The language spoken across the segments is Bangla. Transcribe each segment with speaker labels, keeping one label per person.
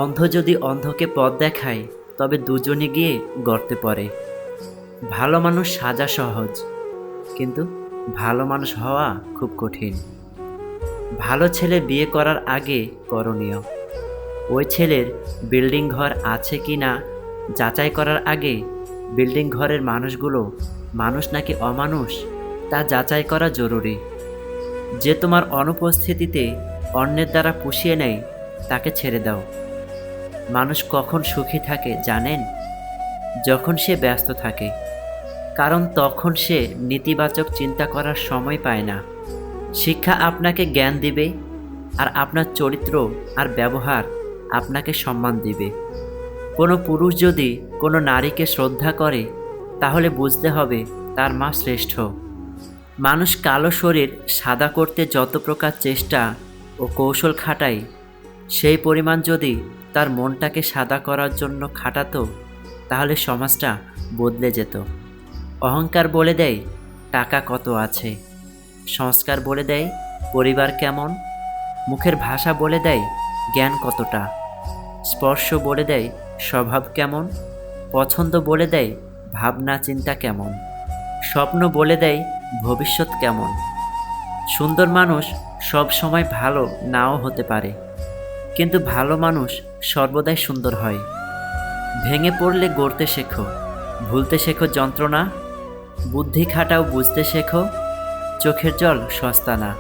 Speaker 1: অন্ধ যদি অন্ধকে পথ দেখায় তবে দুজনে গিয়ে গর্তে পড়ে। ভালো মানুষ সাজা সহজ, কিন্তু ভালো মানুষ হওয়া খুব কঠিন। ভালো ছেলে বিয়ে করার আগে করণীয়, ওই ছেলের বিল্ডিং ঘর আছে কি না যাচাই করার আগে বিল্ডিং ঘরের মানুষগুলো মানুষ নাকি অমানুষ তা যাচাই করা জরুরি। যে তোমার অনুপস্থিতিতে অন্যের দ্বারা পুষিয়ে নেয় তাকে ছেড়ে দাও। মানুষ কখন সুখী থাকে জানেন? যখন সে ব্যস্ত থাকে, কারণ তখন সে নেতিবাচক চিন্তা করার সময় পায় না। শিক্ষা আপনাকে জ্ঞান দিবে, আর আপনার চরিত্র আর ব্যবহার আপনাকে সম্মান দিবে। কোনো পুরুষ যদি কোনো নারীকে শ্রদ্ধা করে তাহলে বুঝতে হবে তার মা শ্রেষ্ঠ। মানুষ কালো শরীর সাদা করতে যত প্রকার চেষ্টা ও কৌশল খাটায়, সেই পরিমাণ যদি তার মনটাকে সাদা করার জন্য খাটাতো তাহলে সমাজটা বদলে যেত। অহংকার বলে দেয় টাকা কত আছে, সংস্কার বলে দেয় পরিবার কেমন, মুখের ভাষা বলে দেয় জ্ঞান কতটা, স্পর্শ বলে দেয় স্বভাব কেমন, পছন্দ বলে দেয় ভাবনা চিন্তা কেমন, স্বপ্ন বলে দেয় ভবিষ্যৎ কেমন। সুন্দর মানুষ সব সময় ভালো নাও হতে পারে, কিন্তু ভালো মানুষ সর্বদাই সুন্দর হয়। ভেঙে পড়লে গড়তে শেখো, ভুলতে শেখো যন্ত্রণা, বুদ্ধি খাটাও বুঝতে শেখো, চোখের জল সস্তা না।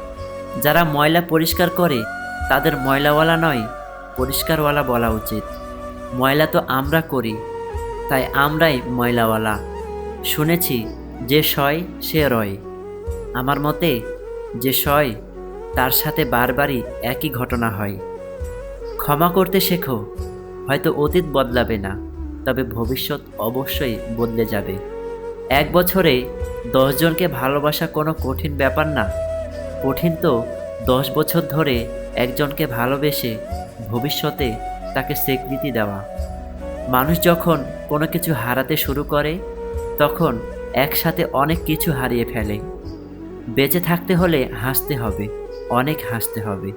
Speaker 1: যারা ময়লা পরিষ্কার করে তাদের ময়লাওয়ালা নয়, পরিষ্কারওয়ালা বলা উচিত। ময়লা তো আমরা করি, তাই আমরাই ময়লাওয়ালা। শুনেছি যে সয় সে রয়। আমার মতে যে সয় তার সাথে বারবারই একই ঘটনা হয়। ক্ষমা করতে শেখো, হয়তো অতীত বদলাবে না, তবে ভবিষ্যৎ অবশ্যই বদলে যাবে। এক বছরে 10 জনকে ভালোবাসা কোনো কঠিন ব্যাপার না, কঠিন তো 10 বছর ধরে একজনকে ভালোবেসে ভবিষ্যতে তাকে স্বীকৃতি দেওয়া। মানুষ যখন কোনো কিছু হারাতে শুরু করে তখন একসাথে অনেক কিছু হারিয়ে ফেলে। বেঁচে থাকতে হলে হাসতে হবে, অনেক হাসতে হবে,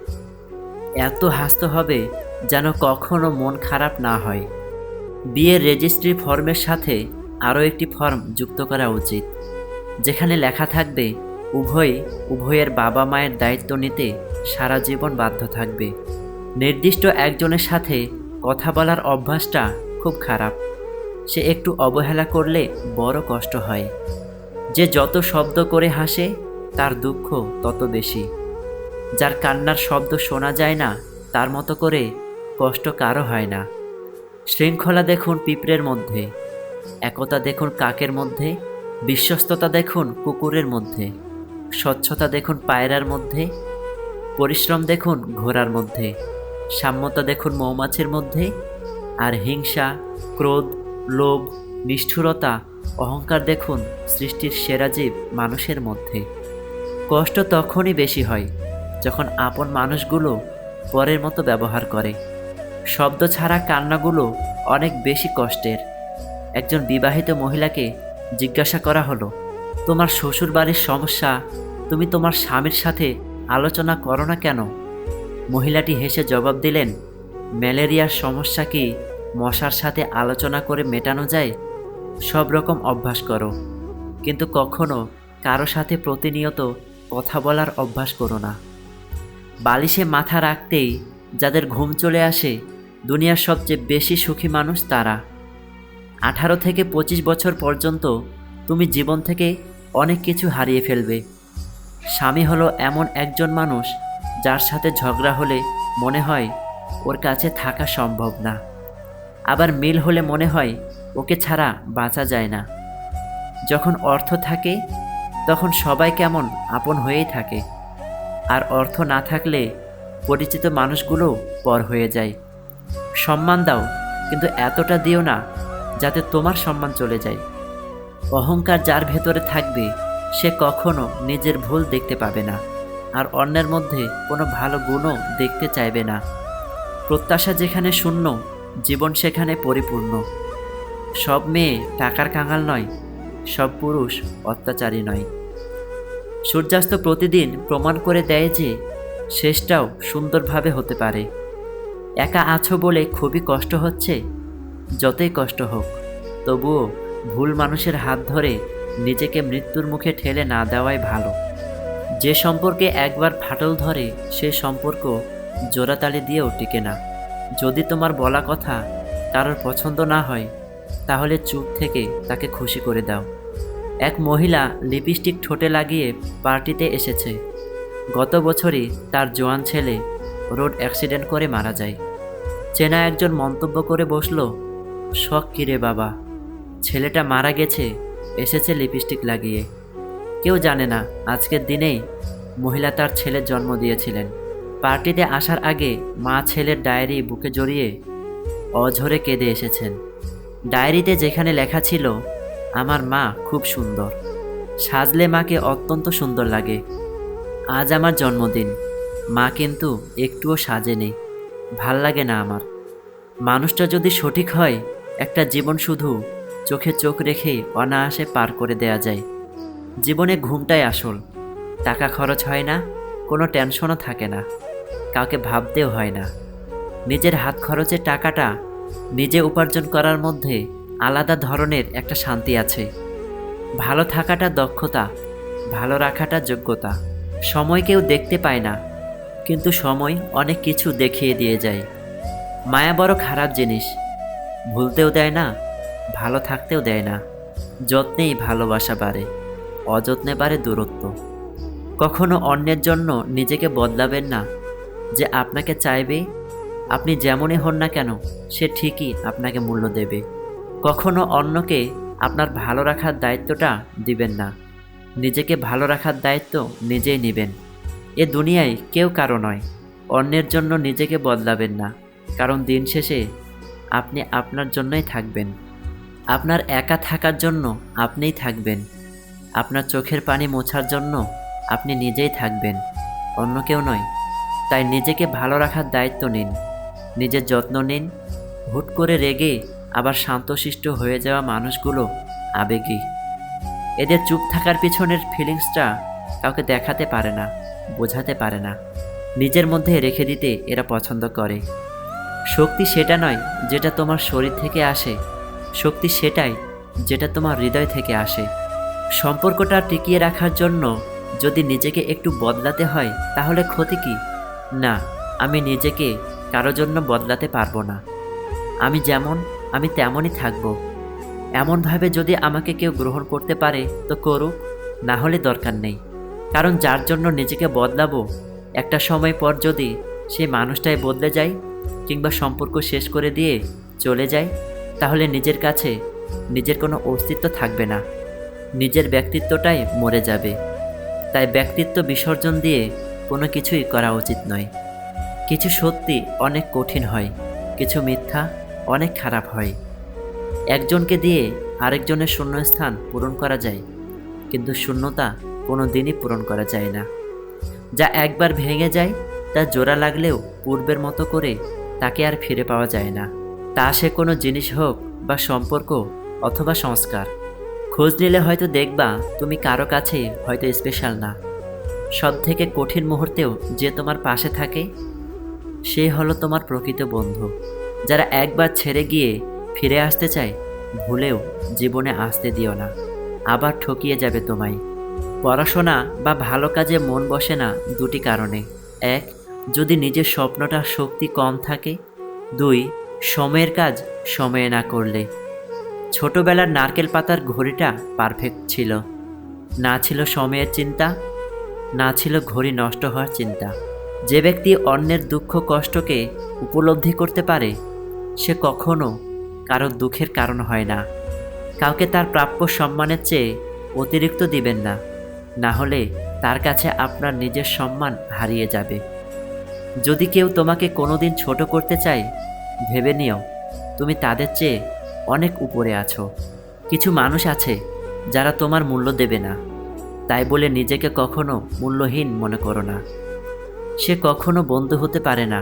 Speaker 1: এত হাসতে হবে যেন কখনো মন খারাপ না হয়। বিয়ের রেজিস্ট্রি ফর্মের সাথে আরও একটি ফর্ম যুক্ত করা উচিত, যেখানে লেখা থাকবে উভয়ের বাবা মায়ের দায়িত্ব নিতে সারা জীবন বাধ্য থাকবে। নির্দিষ্ট একজনের সাথে কথা বলার অভ্যাসটা খুব খারাপ। সে একটু অবহেলা করলে বড় কষ্ট হয়। যে যত শব্দ করে হাসে তার দুঃখ তত বেশি। যার কান্নার শব্দ শোনা যায় না তার মতো করে কষ্ট কারো হয় না। শৃঙ্খলা দেখুন পিঁপড়ের মধ্যে, একতা দেখুন কাকের মধ্যে, বিশ্বস্ততা দেখুন কুকুরের মধ্যে, স্বচ্ছতা দেখুন পায়রার মধ্যে, পরিশ্রম দেখুন ঘোড়ার মধ্যে, সাম্যতা দেখুন মৌমাছির মধ্যে, আর হিংসা, ক্রোধ, লোভ, নিষ্ঠুরতা, অহংকার দেখুন সৃষ্টির সেরা জীব মানুষের মধ্যে। কষ্ট তখনই বেশি হয় যখন আপন মানুষগুলো পরের মতো ব্যবহার করে। শব্দ ছাড়া কান্নাগুলো অনেক বেশি কষ্টের। একজন বিবাহিত মহিলাকে জিজ্ঞাসা করা হলো, তোমার শ্বশুর বাড়ির সমস্যা তুমি তোমার স্বামীর সাথে আলোচনা করো না কেন? মহিলাটি হেসে জবাব দিলেন, ম্যালেরিয়ার সমস্যা কি মশার সাথে আলোচনা করে মেটানো যায়? সব রকম অভ্যাস করো, কিন্তু কখনো কারো সাথে প্রতিনিয়ত কথা বলার অভ্যাস করো না। বালিশে মাথা রাখতেই যাদের ঘুম চলে আসে দুনিয়ার সবচেয়ে বেশি সুখী মানুষ তারা। 18 থেকে 25 বছর পর্যন্ত তুমি জীবন থেকে অনেক কিছু হারিয়ে ফেলবে। স্বামী হলো এমন একজন মানুষ যার সাথে ঝগড়া হলে মনে হয় ওর কাছে থাকা সম্ভব না, আবার মিল হলে মনে হয় ওকে ছাড়া বাঁচা যায় না। যখন অর্থ থাকে তখন সবাই কেমন আপন হয়েই থাকে, আর অর্থ না থাকলে পরিচিত মানুষগুলো পর হয়ে যায়। সম্মান দাও, কিন্তু এতটা দিও না যাতে তোমার সম্মান চলে যায়। অহংকার যার ভেতরে থাকবে সে কখনো নিজের ভুল দেখতে পাবে না, আর অন্যের মধ্যে কোনো ভালো গুণও দেখতে চাইবে না। প্রত্যাশা যেখানে শূন্য, জীবন সেখানে পরিপূর্ণ। সব মেয়ে টাকার কাঙাল নয়, সব পুরুষ অত্যাচারী নয়। সূর্যাস্ত প্রতিদিন প্রমাণ করে দেয় যে শেষটাও সুন্দরভাবে হতে পারে। একা আছো বলে খুবই কষ্ট হচ্ছে? যতই কষ্ট হোক, তবুও ভুল মানুষের হাত ধরে নিজেকে মৃত্যুর মুখে ঠেলে না দেওয়াই ভালো। যে সম্পর্কে একবার ফাটল ধরে সে সম্পর্ক জোড়াতালি দিয়েও টিকে না। যদি তোমার বলা কথা কারোর পছন্দ না হয়, তাহলে চুপ থেকে তাকে খুশি করে দাও। এক মহিলা লিপস্টিক ঠোঁটে লাগিয়ে পার্টিতে এসেছে। গত বছরই তার জোয়ান ছেলে রোড অ্যাক্সিডেন্ট করে মারা যায়। চেনা একজন মন্তব্য করে বসল, শখ কিরে বাবা, ছেলেটা মারা গেছে, এসেছে লিপস্টিক লাগিয়ে। কেউ জানে না আজকের দিনেই মহিলা তার ছেলের জন্ম দিয়েছিলেন। পার্টিতে আসার আগে মা ছেলের ডায়েরি বুকে জড়িয়ে অঝরে কেঁদে এসেছেন। ডায়েরিতে যেখানে লেখা ছিল, আমার মা খুব সুন্দর, সাজলে মাকে অত্যন্ত সুন্দর লাগে। আজ আমার জন্মদিন, মা কিন্তু একটুও সাজেনি, ভাল লাগে না আমার। মানুষটা যদি সঠিক হয়, একটা জীবন শুধু চোখে চোখ রেখেই অনায়াসে পার করে দেয়া যায়। জীবনে ঘুমটাই আসল। টাকা খরচ হয় না, কোনো টেনশনও থাকে না, কাউকে ভাবতেও হয় না। নিজের হাত খরচের টাকাটা নিজে উপার্জন করার মধ্যে আলাদা ধরনের একটা শান্তি আছে। ভালো থাকাটা দক্ষতা, ভালো রাখাটা যোগ্যতা। সময় কেউ দেখতে পায় না, কিন্তু সময় অনেক কিছু দেখিয়ে দিয়ে যায়। মায়া বড় খারাপ জিনিস, ভুলতেও দেয় না, ভালো থাকতেও দেয় না। যত্নেই ভালোবাসা বাড়ে, অযত্নে বাড়ে দূরত্ব। কখনো অন্যের জন্য নিজেকে বদলাবেন না। যে আপনাকে চাইবে, আপনি যেমনই হন না কেন, সে ঠিকই আপনাকে মূল্য দেবে। কখনো অন্যকে আপনার ভালো রাখার দায়িত্বটা দিবেন না। নিজেকে ভালো রাখার দায়িত্ব নিজেই নেবেন। এ দুনিয়ায় কেউ কারো নয়। অন্যের জন্য নিজেকে বদলাবেন না, কারণ দিন শেষে আপনি আপনার জন্যই থাকবেন। আপনার একা থাকার জন্য আপনিই থাকবেন। আপনার চোখের পানি মোছার জন্য আপনি নিজেই থাকবেন, অন্য কেউ নয়। তাই নিজেকে ভালো রাখার দায়িত্ব নিন, নিজের যত্ন নিন। হুট করে রেগে আবার শান্তশিষ্ট হয়ে যাওয়া মানুষগুলো আবেগী। এদের চুপ থাকার পিছনের ফিলিংসটা কাউকে দেখাতে পারে না, বোঝাতে পারে না, নিজের মধ্যে রেখে দিতে এরা পছন্দ করে। শক্তি সেটা নয় যেটা তোমার শরীর থেকে আসে, শক্তি সেটাই যেটা তোমার হৃদয় থেকে আসে। সম্পর্কটা টিকিয়ে রাখার জন্য যদি নিজেকে একটু বদলাতে হয়, তাহলে ক্ষতি কি? না, আমি নিজেকে কারো জন্য বদলাতে পারবো না। আমি যেমন, আমি তেমনই থাকবো। এমনভাবে যদি আমাকে কেউ গ্রহণ করতে পারে তো করুক, না হলে দরকার নেই। কারণ যার জন্য নিজেকে বদলাবো, একটা সময় পর যদি সেই মানুষটাই বদলে যায় কিংবা সম্পর্ক শেষ করে দিয়ে চলে যায়, তাহলে নিজের কাছে নিজের কোনো অস্তিত্ব থাকবে না, নিজের ব্যক্তিত্বটাই মরে যাবে। তাই ব্যক্তিত্ব বিসর্জন দিয়ে কোনো কিছুই করা উচিত নয়। কিছু সত্যি অনেক কঠিন হয়, কিছু মিথ্যা অনেক খারাপ হয়। একজনকে দিয়ে আরেকজনের শূন্যস্থান পূরণ করা যায়, কিন্তু শূন্যতা কোনো দিনই পূরণ করা যায় না। যা একবার ভেঙে যায়, তা জোড়া লাগলেও পূর্বের মতো করে তাকে আর ফিরে পাওয়া যায় না। তা সে কোনো জিনিস হোক বা সম্পর্ক অথবা সংস্কার। খোঁজ নিলে হয়তো দেখবা তুমি কারো কাছে হয়তো স্পেশাল না। সব থেকে কঠিন মুহূর্তেও যে তোমার পাশে থাকে, সে হলো তোমার প্রকৃত বন্ধু। যারা একবার ছেড়ে গিয়ে ফিরে আসতে চায়, ভুলেও জীবনে আসতে দিও না, আবার ঠকিয়ে যাবে তোমায়। পড়াশোনা বা ভালো কাজে মন বসে না দুটি কারণে। এক, যদি নিজের স্বপ্নটার শক্তি কম থাকে। দুই, সময়ের কাজ সময়ে না করলে। ছোটবেলার নারকেল পাতার ঘড়িটা পারফেক্ট ছিল, না ছিল সময়ের চিন্তা, না ছিল ঘড়ি নষ্ট হওয়ার চিন্তা। যে ব্যক্তি অন্যের দুঃখ কষ্টকে উপলব্ধি করতে পারে, সে কখনো কারো দুঃখের কারণ হয় না। কাউকে তার প্রাপ্য সম্মানের চেয়ে অতিরিক্ত দিবেন না, না হলে তার কাছে আপনার নিজের সম্মান হারিয়ে যাবে। যদি কেউ তোমাকে কোনোদিন ছোট করতে চায়, ভেবে নিও তুমি তাদের চেয়ে অনেক উপরে আছো। কিছু মানুষ আছে যারা তোমার মূল্য দেবে না, তাই বলে নিজেকে কখনো মূল্যহীন মনে করো না। সে কখনো বন্ধু হতে পারে না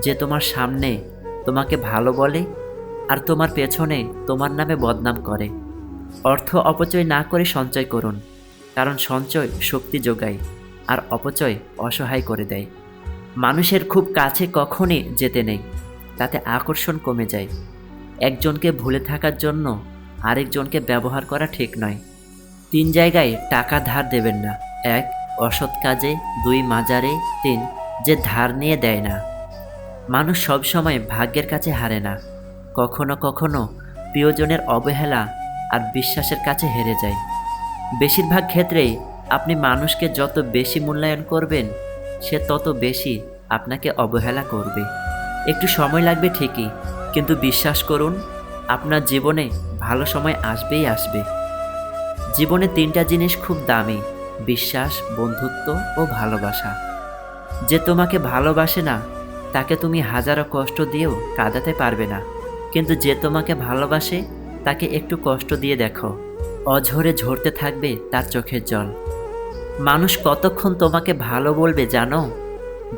Speaker 1: যে তোমার সামনে তোমাকে ভালো বলে আর তোমার পেছনে তোমার নামে বদনাম করে। অর্থ অপচয় না করে সঞ্চয় করুন, কারণ সঞ্চয় শক্তি যোগায় আর অপচয় অসহায় করে দেয়। মানুষের খুব কাছে কখনই যেতে নেই, তাতে আকর্ষণ কমে যায়। একজনকে ভুলে থাকার জন্য আরেকজনকে ব্যবহার করা ঠিক নয়। 3 জায়গায় টাকা ধার দেবেন না। 1 অসৎ কাজে, 2 মাজারে, 3 যে ধার নিয়ে দেয় না। মানুষ সবসময় ভাগ্যের কাছে হারে না, কখনো কখনো প্রিয়জনের অবহেলা আর বিশ্বাসের কাছে হেরে যায়। বেশিরভাগ ক্ষেত্রেই আপনি মানুষকে যত বেশি মূল্যায়ন করবেন, সে তত বেশি আপনাকে অবহেলা করবে। একটু সময় লাগবে ঠিকই, কিন্তু বিশ্বাস করুন, আপনার জীবনে ভালো সময় আসবেই আসবে। জীবনে 3টা জিনিস খুব দামি: বিশ্বাস, বন্ধুত্ব ও ভালোবাসা। যে তোমাকে ভালোবাসে না, তাকে তুমি হাজারো কষ্ট দিয়েও কাঁদাতে পারবে না, কিন্তু যে তোমাকে ভালোবাসে তাকে একটু কষ্ট দিয়ে দেখো, অঝরে ঝরতে থাকবে তার চোখের জল। মানুষ কতক্ষণ তোমাকে ভালো বলবে জানো?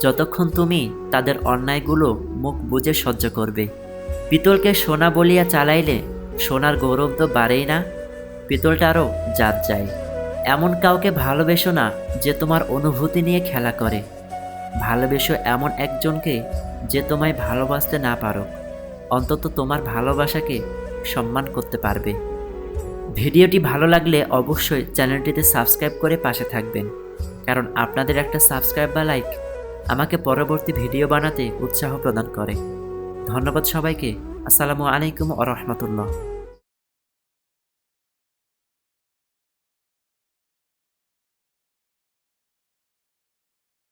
Speaker 1: যতক্ষণ তুমি তাদের অন্যায়গুলো মুখ বুজে সহ্য করবে। পিতলকে সোনা বলিয়া চালাইলে সোনার গৌরব তো বাড়েই না, পিতলটা আরও জাত যায়। এমন কাউকে ভালোবেসো না যে তোমার অনুভূতি নিয়ে খেলা করে। ভালোবেসো এমন একজনকে যে তোমায় ভালোবাসতে না পারো, অন্তত তোমার ভালোবাসাকে সম্মান করতে পারবে। ভিডিওটি ভালো লাগলে অবশ্যই চ্যানেলটিতে সাবস্ক্রাইব করে পাশে থাকবেন, কারণ আপনাদের একটা সাবস্ক্রাইব বা লাইক আমাকে পরবর্তী ভিডিও বানাতে উৎসাহ প্রদান করে। ধন্যবাদ সবাইকে। আসসালামু আলাইকুম ওয়া রাহমাতুল্লাহ।